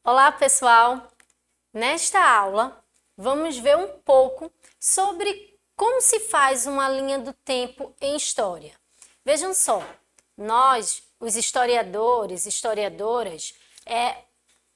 Olá, pessoal! Nesta aula, vamos ver um pouco sobre como se faz uma linha do tempo em história. Vejam só, nós, os historiadores, historiadoras,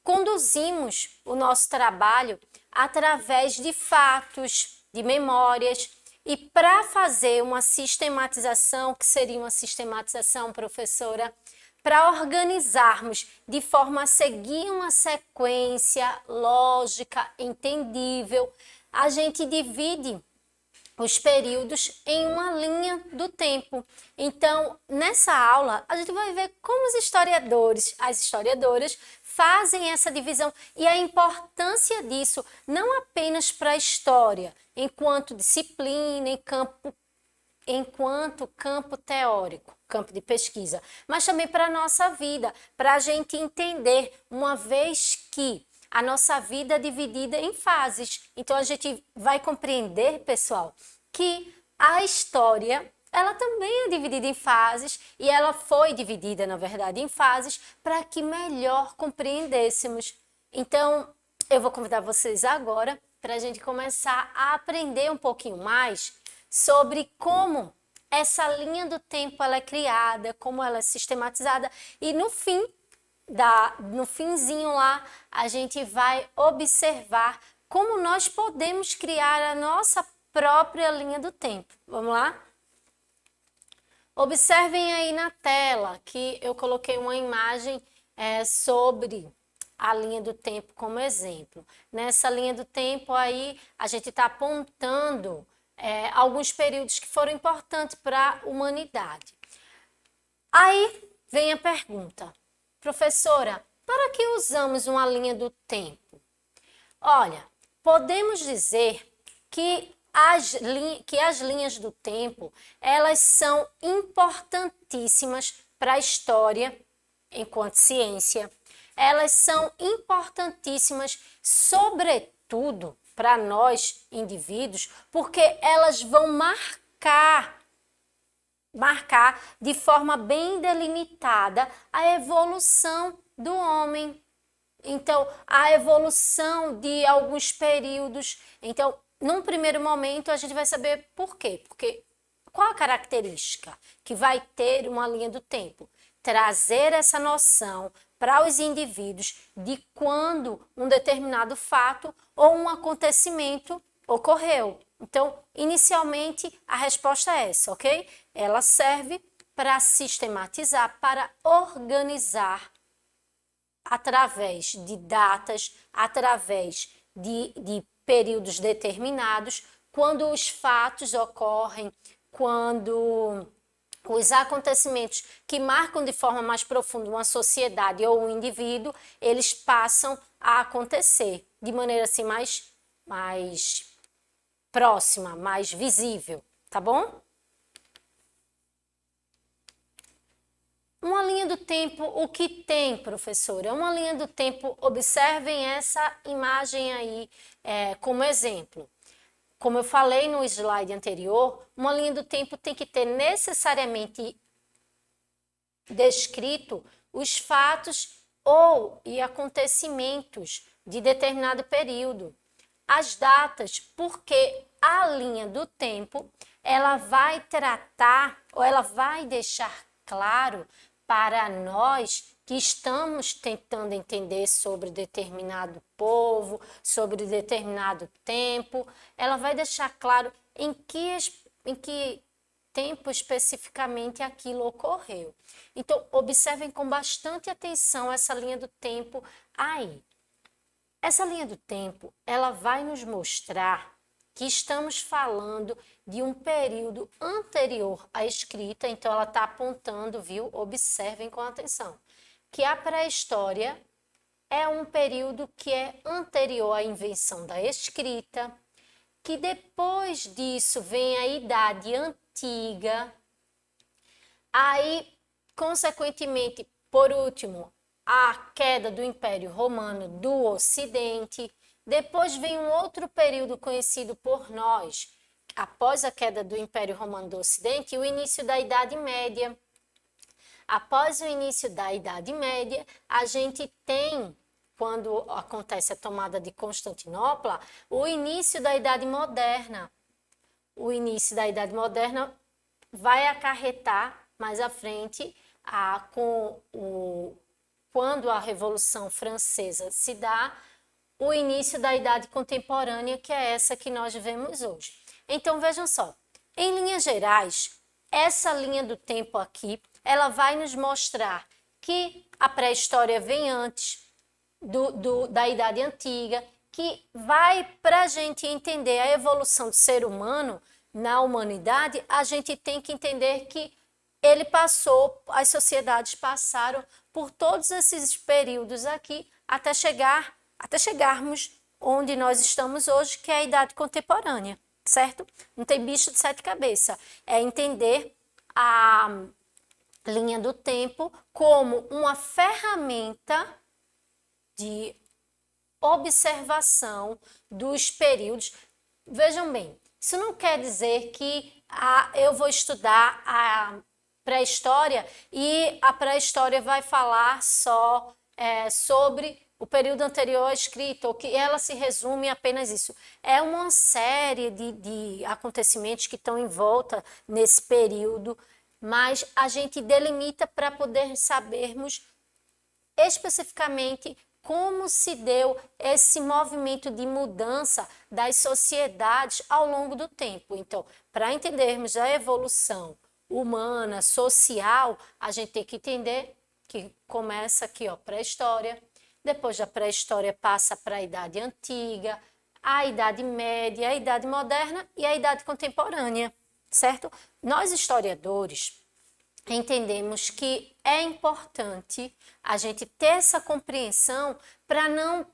conduzimos o nosso trabalho através de fatos, de memórias, e para fazer uma sistematização, que seria uma sistematização, professora, para organizarmos de forma a seguir uma sequência lógica, entendível, a gente divide os períodos em uma linha do tempo. Então, nessa aula, a gente vai ver como os historiadores, as historiadoras, fazem essa divisão e a importância disso, não apenas para a história, enquanto disciplina, enquanto campo teórico, campo de pesquisa, mas também para a nossa vida, para a gente entender, uma vez que a nossa vida é dividida em fases. Então a gente vai compreender, pessoal, que a história, ela também é dividida em fases e ela foi dividida, na verdade, em fases para que melhor compreendêssemos. Então, eu vou convidar vocês agora para a gente começar a aprender um pouquinho mais sobre como essa linha do tempo ela é criada, como ela é sistematizada e no finzinho lá, a gente vai observar como nós podemos criar a nossa própria linha do tempo. Vamos lá? Observem aí na tela que eu coloquei uma imagem sobre a linha do tempo como exemplo. Nessa linha do tempo aí, a gente está apontando alguns períodos que foram importantes para a humanidade. Aí vem a pergunta, professora, para que usamos uma linha do tempo? Olha, podemos dizer que as linhas do tempo, elas são importantíssimas para a história enquanto ciência. Elas são importantíssimas, sobretudo, para nós, indivíduos, porque elas vão marcar de forma bem delimitada a evolução do homem. Então, a evolução de alguns períodos. Então, num primeiro momento, a gente vai saber por quê. Porque qual a característica que vai ter uma linha do tempo? Trazer essa noção para os indivíduos de quando um determinado fato ou um acontecimento ocorreu. Então, inicialmente, a resposta é essa, ok? Ela serve para sistematizar, para organizar através de datas, através de períodos determinados, quando os fatos ocorrem, quando os acontecimentos que marcam de forma mais profunda uma sociedade ou um indivíduo, eles passam a acontecer de maneira assim mais próxima, mais visível, tá bom? Uma linha do tempo, o que tem, professora? Uma linha do tempo, observem essa imagem aí como exemplo. Como eu falei no slide anterior, uma linha do tempo tem que ter necessariamente descrito os fatos e acontecimentos de determinado período. As datas, porque a linha do tempo, ela vai tratar, ou ela vai deixar claro para nós que estamos tentando entender sobre determinado povo, sobre determinado tempo, ela vai deixar claro em que tempo especificamente aquilo ocorreu. Então, observem com bastante atenção essa linha do tempo aí. Essa linha do tempo, ela vai nos mostrar que estamos falando de um período anterior à escrita, então ela está apontando, viu? Observem com atenção, que a pré-história é um período que é anterior à invenção da escrita, que depois disso vem a Idade Antiga, aí, consequentemente, por último, a queda do Império Romano do Ocidente. Depois vem um outro período conhecido por nós, após a queda do Império Romano do Ocidente, o início da Idade Média. Após o início da Idade Média, a gente tem quando acontece a tomada de Constantinopla, o início da Idade Moderna. O início da Idade Moderna vai acarretar mais à frente, quando a Revolução Francesa se dá, o início da Idade Contemporânea, que é essa que nós vemos hoje. Então, vejam só, em linhas gerais, essa linha do tempo aqui, ela vai nos mostrar que a pré-história vem antes da Idade Antiga, que vai, para a gente entender a evolução do ser humano na humanidade, a gente tem que entender que as sociedades passaram por todos esses períodos aqui até chegarmos onde nós estamos hoje, que é a Idade Contemporânea, certo? Não tem bicho de sete cabeças. É entender a linha do tempo como uma ferramenta de observação dos períodos. Vejam bem, isso não quer dizer que eu vou estudar a pré-história e a pré-história vai falar só sobre o período anterior à escrita, ou que ela se resume a apenas isso. É uma série de acontecimentos que estão em volta nesse período, mas a gente delimita para poder sabermos especificamente como se deu esse movimento de mudança das sociedades ao longo do tempo. Então, para entendermos a evolução humana, social, a gente tem que entender que começa aqui, ó, pré-história, depois da pré-história passa para a Idade Antiga, a Idade Média, a Idade Moderna e a Idade Contemporânea, certo? Nós, historiadores, entendemos que é importante a gente ter essa compreensão para não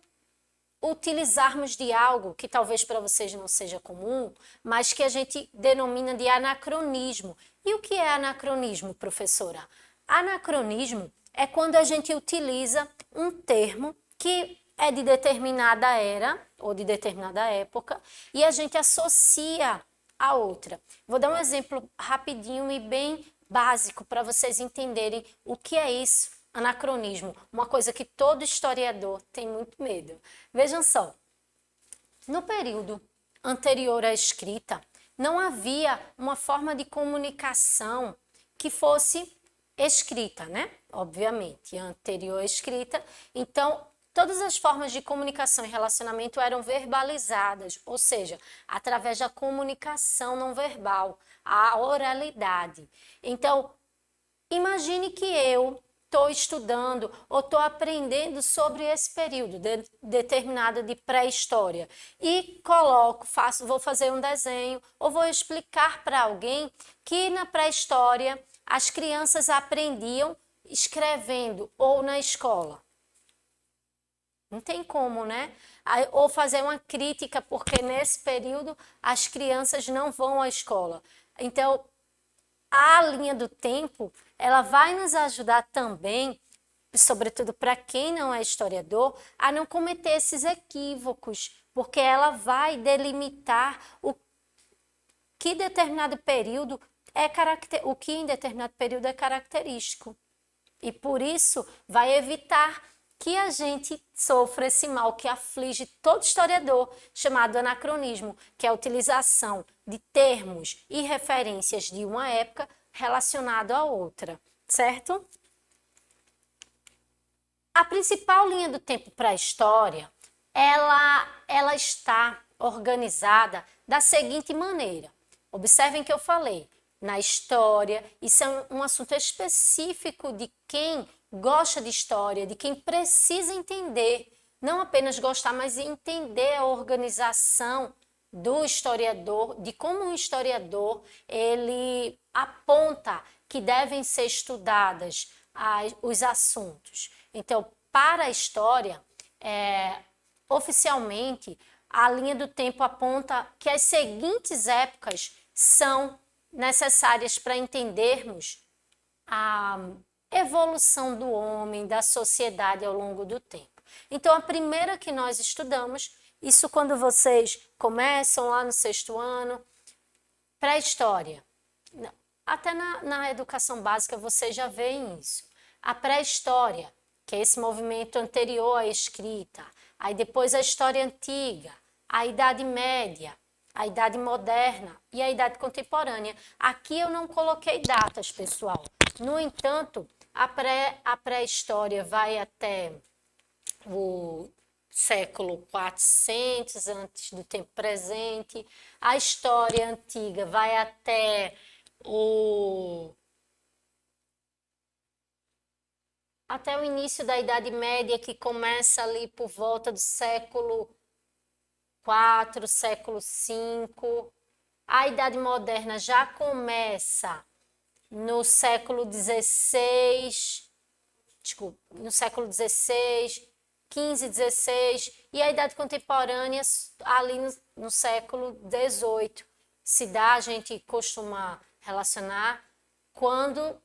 utilizarmos de algo que talvez para vocês não seja comum, mas que a gente denomina de anacronismo. E o que é anacronismo, professora? Anacronismo é quando a gente utiliza um termo que é de determinada era ou de determinada época e a gente associa a outra. Vou dar um exemplo rapidinho e bem básico para vocês entenderem o que é isso, anacronismo, uma coisa que todo historiador tem muito medo. Vejam só, no período anterior à escrita, não havia uma forma de comunicação que fosse escrita, né? Obviamente, anterior à escrita. Então, todas as formas de comunicação e relacionamento eram verbalizadas, ou seja, através da comunicação não verbal, a oralidade. Então, imagine que eu estou estudando ou estou aprendendo sobre esse período determinado de pré-história e vou fazer um desenho ou vou explicar para alguém que na pré-história as crianças aprendiam escrevendo ou na escola. Não tem como, né? Ou fazer uma crítica, porque nesse período as crianças não vão à escola. Então, a linha do tempo, ela vai nos ajudar também, sobretudo para quem não é historiador, a não cometer esses equívocos, porque ela vai delimitar o que determinado período o que em determinado período é característico. E por isso vai evitar que a gente sofra esse mal que aflige todo historiador, chamado anacronismo, que é a utilização de termos e referências de uma época relacionado a outra, certo? A principal linha do tempo para a história, ela está organizada da seguinte maneira. Observem que eu falei, na história, isso é um assunto específico de quem gosta de história, de quem precisa entender, não apenas gostar, mas entender a organização do historiador, de como um historiador ele aponta que devem ser estudadas os assuntos. Então, para a história, oficialmente, a linha do tempo aponta que as seguintes épocas são necessárias para entendermos a evolução do homem, da sociedade ao longo do tempo. Então, a primeira que nós estudamos, isso quando vocês começam lá no 6º ano, pré-história. Até na educação básica vocês já veem isso. A pré-história que é esse movimento anterior à escrita. Aí depois a história antiga, a Idade Média, a Idade Moderna e a Idade Contemporânea. Aqui eu não coloquei datas, pessoal. No entanto, a pré-história vai até o século 400 antes do tempo presente. A história antiga vai até o início da Idade Média, que começa ali por volta do século IV, século V. A Idade Moderna já começa no século XVI, desculpa, no século XVI, XV, XVI, e a Idade Contemporânea ali no século XVIII. Se dá, a gente costuma relacionar quando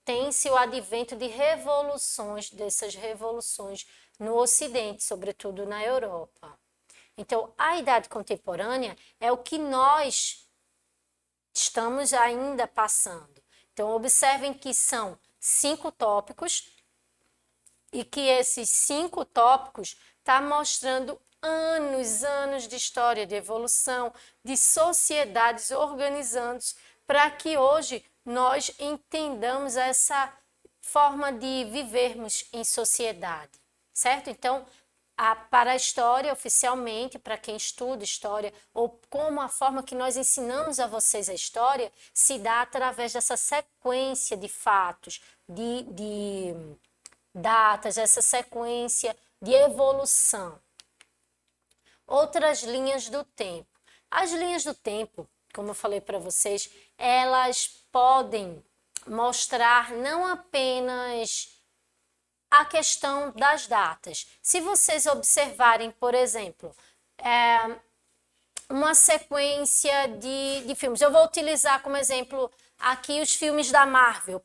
tem-se o advento de revoluções, dessas revoluções no Ocidente, sobretudo na Europa. Então, a Idade Contemporânea é o que nós estamos ainda passando. Então, observem que são 5 tópicos e que esses 5 tópicos estão mostrando anos de história, de evolução, de sociedades organizando para que hoje nós entendamos essa forma de vivermos em sociedade, certo? Então, para a história, oficialmente, para quem estuda história, ou como a forma que nós ensinamos a vocês a história, se dá através dessa sequência de fatos, de datas, essa sequência de evolução. Outras linhas do tempo. As linhas do tempo, como eu falei para vocês, elas podem mostrar não apenas a questão das datas. Se vocês observarem, por exemplo, uma sequência de filmes, eu vou utilizar como exemplo aqui os filmes da Marvel,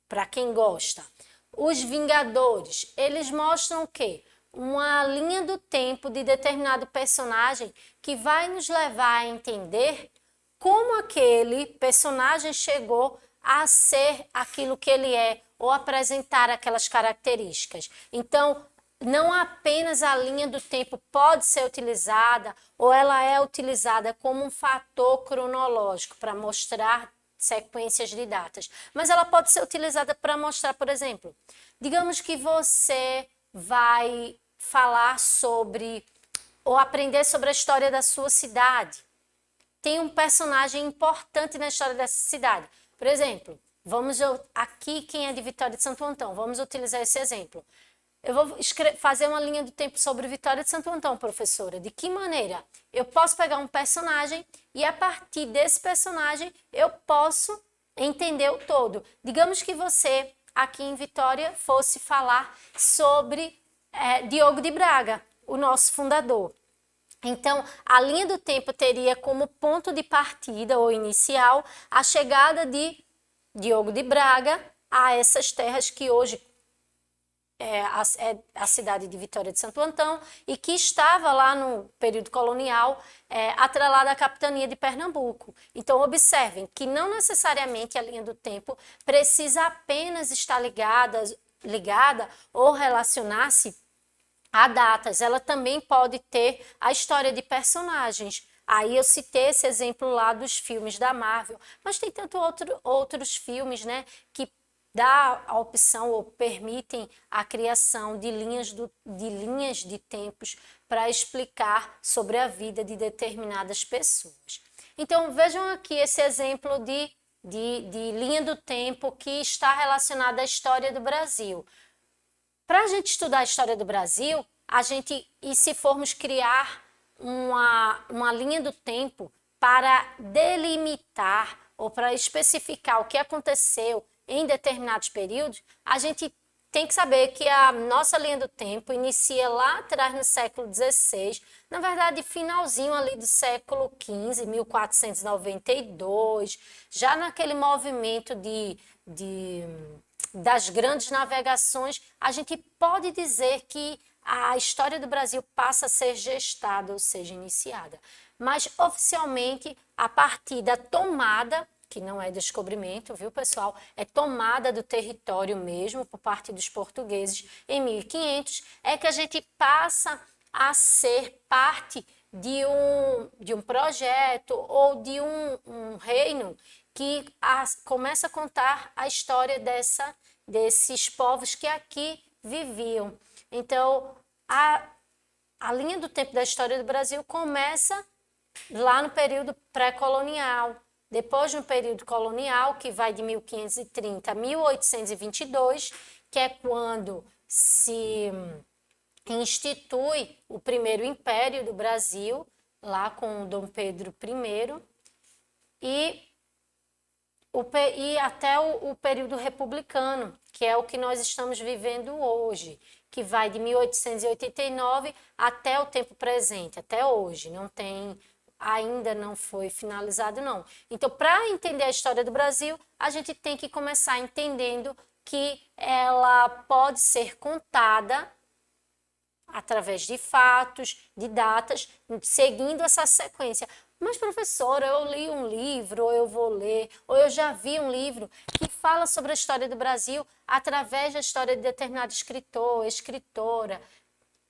para quem gosta. Os Vingadores, eles mostram o quê? Uma linha do tempo de determinado personagem que vai nos levar a entender como aquele personagem chegou a ser aquilo que ele é, ou apresentar aquelas características. Então, não apenas a linha do tempo pode ser utilizada, ou ela é utilizada como um fator cronológico para mostrar sequências de datas, mas ela pode ser utilizada para mostrar, por exemplo, digamos que você vai falar sobre, ou aprender sobre a história da sua cidade. Tem um personagem importante na história dessa cidade. Por exemplo, aqui quem é de Vitória de Santo Antão, vamos utilizar esse exemplo. Eu vou fazer uma linha do tempo sobre Vitória de Santo Antão, professora. De que maneira? Eu posso pegar um personagem e a partir desse personagem eu posso entender o todo. Digamos que você aqui em Vitória fosse falar sobre Diogo de Braga, o nosso fundador. Então, a linha do tempo teria como ponto de partida ou inicial a chegada de Diogo de Braga a essas terras que hoje é a cidade de Vitória de Santo Antão e que estava lá no período colonial atrelada à capitania de Pernambuco. Então, observem que não necessariamente a linha do tempo precisa apenas estar ligada ou relacionar-se a datas, ela também pode ter a história de personagens. Aí eu citei esse exemplo lá dos filmes da Marvel, mas tem tantos outros filmes, né, que dá a opção ou permitem a criação de linhas de tempos para explicar sobre a vida de determinadas pessoas. Então vejam aqui esse exemplo de linha do tempo que está relacionada à história do Brasil. Para a gente estudar a história do Brasil, e se formos criar uma linha do tempo para delimitar ou para especificar o que aconteceu em determinados períodos, a gente tem que saber que a nossa linha do tempo inicia lá atrás no século XVI, na verdade, finalzinho ali do século XV, 1492, já naquele movimento das grandes navegações, a gente pode dizer que a história do Brasil passa a ser gestada, ou seja, iniciada. Mas, oficialmente, a partir da tomada que não é descobrimento, viu, pessoal? É tomada do território mesmo por parte dos portugueses em 1500, é que a gente passa a ser parte de um projeto ou de um reino que começa a contar a história desses povos que aqui viviam. Então, a linha do tempo da história do Brasil começa lá no período pré-colonial. Depois, no período colonial, que vai de 1530 a 1822, que é quando se institui o primeiro império do Brasil, lá com Dom Pedro I, e até o período republicano, que é o que nós estamos vivendo hoje, que vai de 1889 até o tempo presente, até hoje. Ainda não foi finalizado, não. Então, para entender a história do Brasil, a gente tem que começar entendendo que ela pode ser contada através de fatos, de datas, seguindo essa sequência. Mas, professora, eu li um livro, ou eu vou ler, ou eu já vi um livro que fala sobre a história do Brasil através da história de determinado escritor, escritora.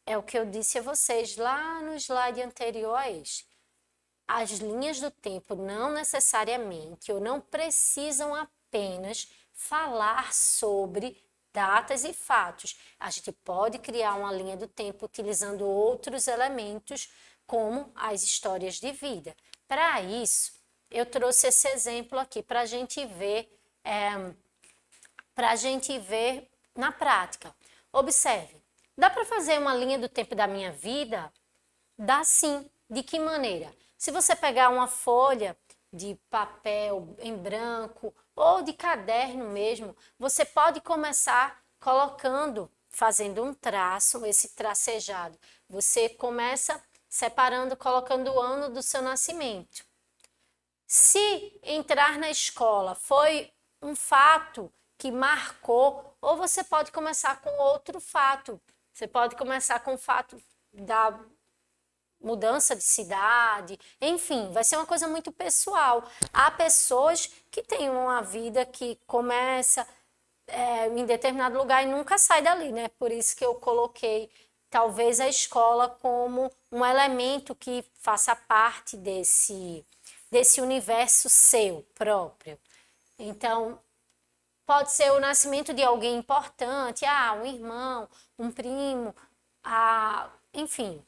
É o que eu disse a vocês lá no slide anterior a este. As linhas do tempo não necessariamente ou não precisam apenas falar sobre datas e fatos. A gente pode criar uma linha do tempo utilizando outros elementos, como as histórias de vida. Para isso, eu trouxe esse exemplo aqui para a gente ver, na prática. Observe, dá para fazer uma linha do tempo da minha vida? Dá sim. De que maneira? Se você pegar uma folha de papel em branco ou de caderno mesmo, você pode começar fazendo um traço, esse tracejado. Você começa separando, colocando o ano do seu nascimento. Se entrar na escola foi um fato que marcou, ou você pode começar com outro fato. Você pode começar com o fato da mudança de cidade, enfim, vai ser uma coisa muito pessoal. Há pessoas que têm uma vida que começa em determinado lugar e nunca sai dali, né? Por isso que eu coloquei talvez a escola como um elemento que faça parte desse universo seu próprio. Então, pode ser o nascimento de alguém importante, um irmão, um primo, enfim.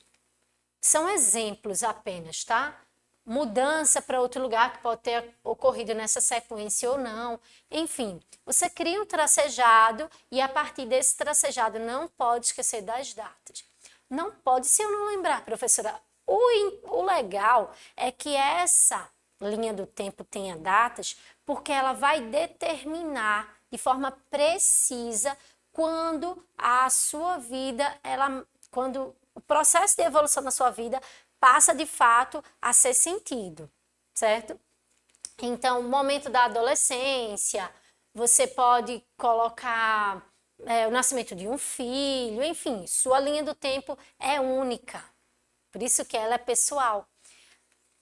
São exemplos apenas, tá? Mudança para outro lugar que pode ter ocorrido nessa sequência ou não. Enfim, você cria um tracejado e a partir desse tracejado não pode esquecer das datas. Não pode, se eu não lembrar, professora. O legal é que essa linha do tempo tenha datas, porque ela vai determinar de forma precisa quando a sua vida, quando o processo de evolução da sua vida passa de fato a ser sentido, certo? Então, o momento da adolescência, você pode colocar o nascimento de um filho, enfim, sua linha do tempo é única, por isso que ela é pessoal.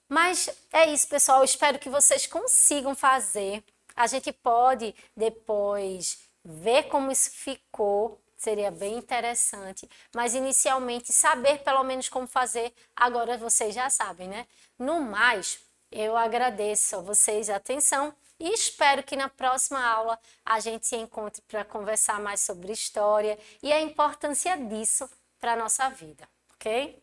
Mas é isso, pessoal, eu espero que vocês consigam fazer. A gente pode depois ver como isso ficou, seria bem interessante, mas inicialmente saber pelo menos como fazer, agora vocês já sabem, né? No mais, eu agradeço a vocês a atenção e espero que na próxima aula a gente se encontre para conversar mais sobre história e a importância disso para a nossa vida, ok?